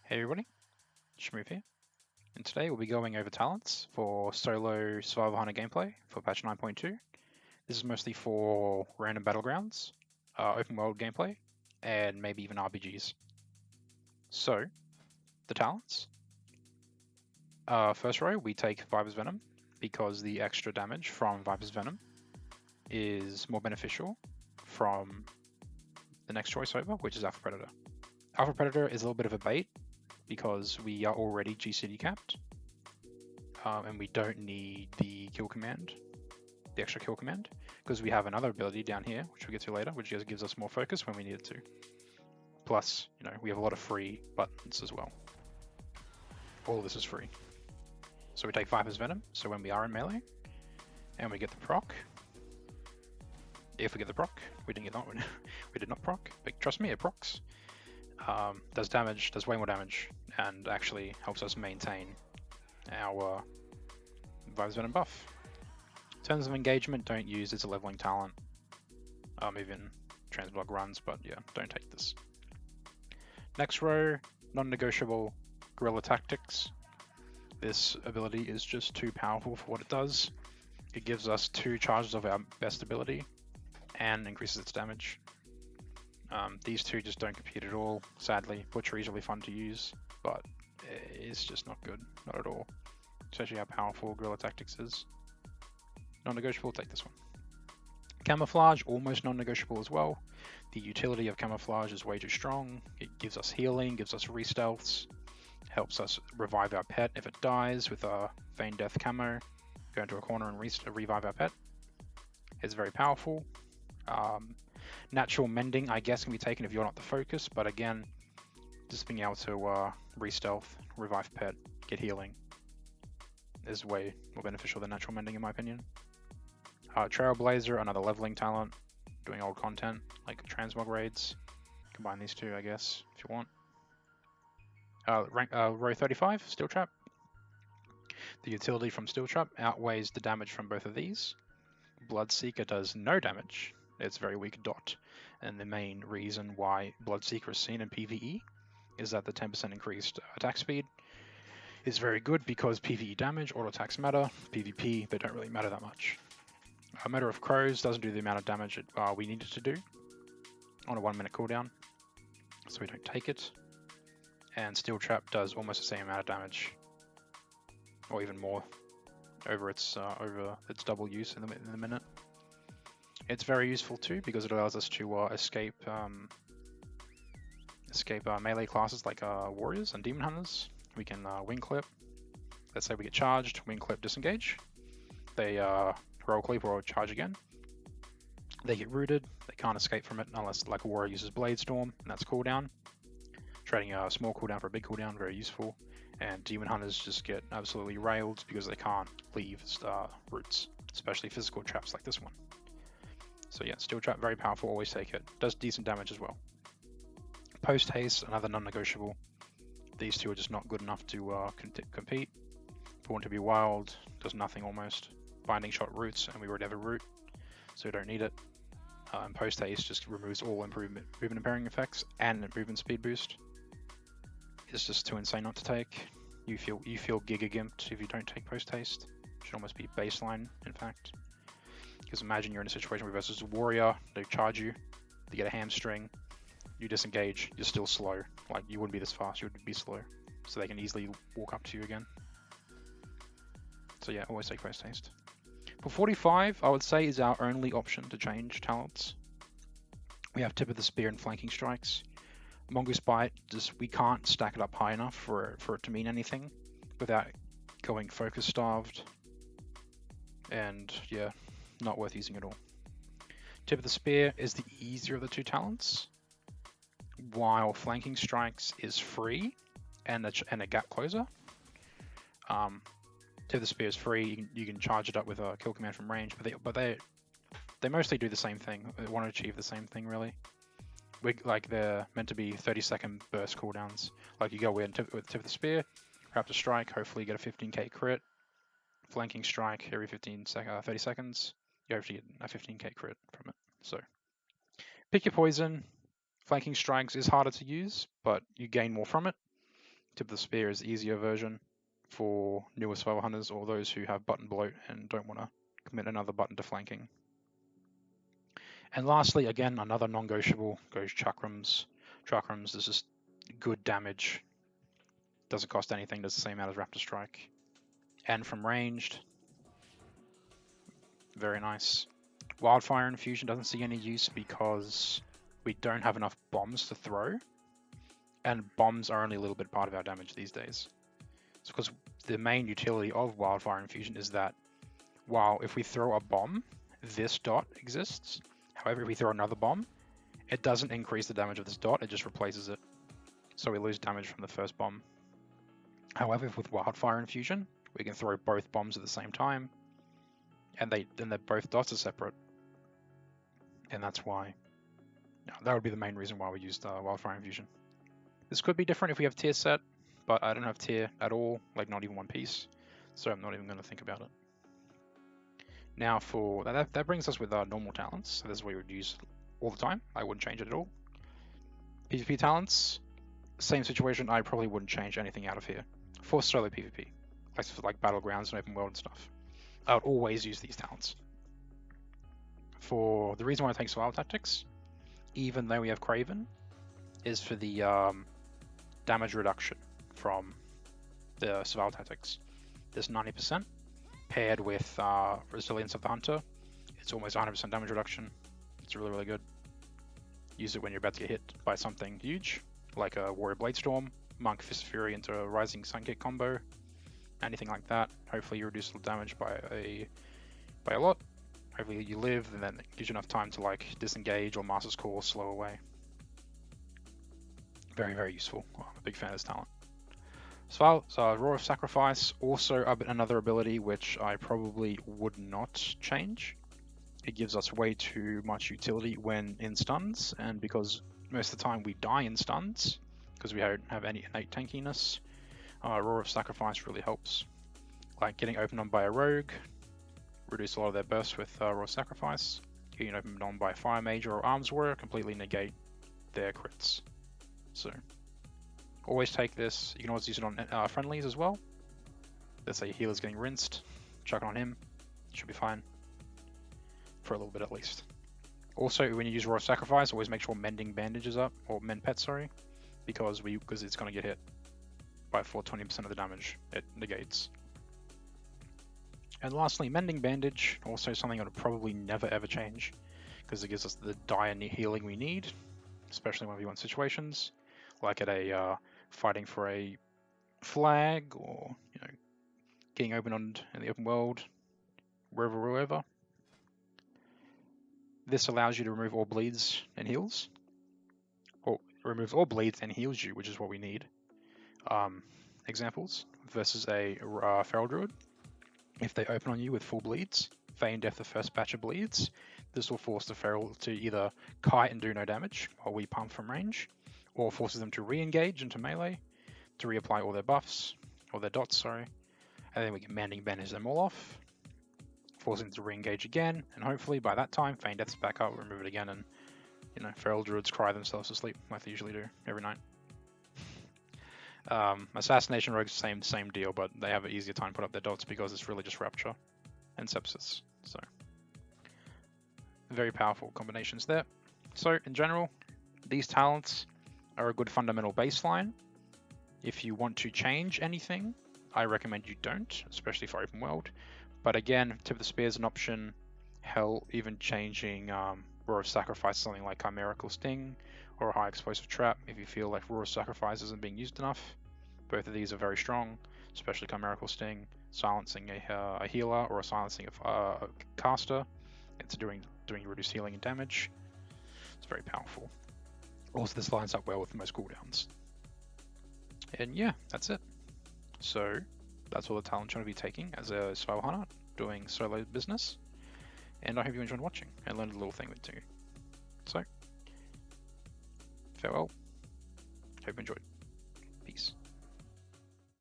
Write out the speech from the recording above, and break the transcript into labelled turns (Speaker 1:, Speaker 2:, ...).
Speaker 1: Hey everybody, Shmoof here, and today we'll be going over talents for solo Survival Hunter gameplay for patch 9.2. This is mostly for random battlegrounds, open world gameplay, and maybe even RPGs. So, the talents. First row, we take Viper's Venom, because the extra damage from Viper's Venom is more beneficial from the next choice over, which is Alpha Predator. Alpha Predator is a little bit of a bait, because we are already GCD capped, and we don't need the kill command, the extra kill command, because we have another ability down here, which we'll get to later, which just gives us more focus when we need it to. Plus, we have a lot of free buttons as well. All of this is free. So we take Viper's Venom, so when we are in melee, and we get the proc, if we get the proc, we did not proc, but trust me, it procs. Does damage, does way more damage, and actually helps us maintain our Viper's Venom buff. In terms of engagement, don't use it's a leveling talent. Even transblog runs, but yeah, don't take this. Next row, non-negotiable guerrilla tactics. This ability is just too powerful for what it does. It gives us 2 charges of our best ability and increases its damage. These two just don't compete at all, sadly. Butcher is really fun to use, but it's just not good, not at all. Especially how powerful guerrilla tactics is. Non-negotiable, take this one. Camouflage, almost non-negotiable as well. The utility of camouflage is way too strong. It gives us healing, gives us re-stealths, helps us revive our pet if it dies with a Feign Death camo. Go into a corner and revive our pet. It's very powerful. Natural mending, I guess, can be taken if you're not the focus, but again, just being able to re-stealth, revive pet, get healing is way more beneficial than natural mending in my opinion. Trailblazer, another leveling talent, doing old content like transmog raids. Combine these two, I guess, if you want. Row 35, Steel Trap. The utility from Steel Trap outweighs the damage from both of these. Bloodseeker does no damage. It's very weak dot. And the main reason why Bloodseeker is seen in PvE is that the 10% increased attack speed is very good because PvE damage, auto attacks matter. PvP, they don't really matter that much. Murder of Crows doesn't do the amount of damage we need it to do on a 1-minute cooldown, so we don't take it. And Steel Trap does almost the same amount of damage, or even more, over its double use in the minute. It's very useful too because it allows us to escape melee classes like warriors and demon hunters. We can wing clip. Let's say we get charged, wing clip, disengage. They roll clip or charge again. They get rooted. They can't escape from it unless like a warrior uses Blade Storm, and that's cooldown. Trading a small cooldown for a big cooldown, very useful. And demon hunters just get absolutely railed because they can't leave roots, especially physical traps like this one. So yeah, Steel Trap, very powerful, always take it. Does decent damage as well. Post Haste, another non-negotiable. These two are just not good enough to compete. Born to be Wild, does nothing almost. Binding Shot roots, and we already have a root, so we don't need it. And Post Haste just removes all movement impairing effects and movement speed boost. It's just too insane not to take. You feel giga gimped if you don't take Post Haste. Should almost be baseline, in fact. Because imagine you're in a situation versus a warrior, they charge you, they get a hamstring, you disengage, you're still slow. Like, you wouldn't be this fast, you would be slow. So they can easily walk up to you again. So yeah, always take Post Haste. For 45, I would say is our only option to change talents. We have Tip of the Spear and Flanking Strikes. Mongoose Bite, we can't stack it up high enough for it to mean anything without going focus starved. And yeah, not worth using at all. Tip of the Spear is the easier of the two talents, while Flanking Strikes is free and a gap closer. Tip of the Spear is free. You can charge it up with a kill command from range, but they mostly do the same thing. They want to achieve the same thing, really. They're meant to be 30-second burst cooldowns. Like, you go in with Tip of the Spear, Raptor Strike, hopefully you get a 15k crit. Flanking Strike every 30 seconds, you hopefully get a 15k crit from it. So pick your poison. Flanking Strikes is harder to use, but you gain more from it. Tip of the Spear is the easier version for newer survival hunters or those who have button bloat and don't want to commit another button to flanking. And lastly, again, another non-negotiable goes Chakrams. Chakrams is just good damage. Doesn't cost anything, does the same amount as Raptor Strike. And from ranged, very nice. Wildfire Infusion doesn't see any use because we don't have enough bombs to throw. And bombs are only a little bit part of our damage these days. It's because the main utility of Wildfire Infusion is that while if we throw a bomb, this dot exists. However, if we throw another bomb, it doesn't increase the damage of this dot, it just replaces it. So we lose damage from the first bomb. However, with Wildfire Infusion, we can throw both bombs at the same time, and they're both dots are separate. And that's why, that would be the main reason why we used Wildfire Infusion. This could be different if we have tier set, but I don't have tier at all, like not even one piece, so I'm not even going to think about it. Now for that brings us with our normal talents. So this is what we would use all the time. I wouldn't change it at all. PvP talents, same situation. I probably wouldn't change anything out of here for solo PvP, like Battlegrounds and open world and stuff. I would always use these talents. For the reason why I take survival tactics, even though we have Craven, is for the damage reduction from the survival tactics. This 90%. Paired with Resilience of the Hunter, it's almost 100% damage reduction. It's really, really good. Use it when you're about to get hit by something huge, like a Warrior Bladestorm, Monk Fist of Fury into a Rising Sun Kick combo, anything like that. Hopefully you reduce the damage by a lot. Hopefully you live, and then it gives you enough time to like disengage or Master's Call, slow away. Very, very useful. Well, I'm a big fan of this talent. So Roar of Sacrifice, also another ability which I probably would not change. It gives us way too much utility when in stuns, and because most of the time we die in stuns, because we don't have any innate tankiness, Roar of Sacrifice really helps. Like getting opened on by a rogue, reduce a lot of their bursts with Roar of Sacrifice. Getting opened on by a Fire Mage or Arms Warrior, completely negate their crits. So always take this. You can always use it on friendlies as well. Let's say healer's getting rinsed, chuck it on him, should be fine. For a little bit at least. Also, when you use Roar of Sacrifice, always make sure Mending Bandage is up, or Mend Pet, sorry, because it's going to get hit by 20% of the damage it negates. And lastly, Mending Bandage, also something I would probably never ever change, because it gives us the dire healing we need, especially when we want situations, like at a fighting for a flag, or getting opened in the open world, wherever. This allows you to remove all bleeds and heals, or removes all bleeds and heals you, which is what we need. Examples versus a Feral Druid. If they open on you with full bleeds, feign death the first batch of bleeds, this will force the Feral to either kite and do no damage while we pump from range, or forces them to re-engage into melee to reapply all their buffs, or their dots, sorry, and then we can Mending Bandage them all off, forcing them to re-engage again, and hopefully by that time, feign death's back up, remove it again, and Feral Druids cry themselves to sleep like they usually do every night. Assassination Rogues, same deal, but they have an easier time to put up their dots because it's really just Rapture and Sepsis. So very powerful combinations there. So in general, these talents are a good fundamental baseline. If you want to change anything, I recommend you don't, especially for open world. But again, Tip of the Spear is an option. Hell, even changing Roar of Sacrifice, something like Chimerical Sting, or a High Explosive Trap, if you feel like Roar of Sacrifice isn't being used enough. Both of these are very strong, especially Chimerical Sting, silencing a healer or a silencing a caster. It's doing reduced healing and damage. It's very powerful. Also, this lines up well with most cooldowns. And yeah, that's it. So that's all the talent I'm going to be taking as a survival hunter, doing solo business. And I hope you enjoyed watching and learned a little thing with you. So, farewell. Hope you enjoyed.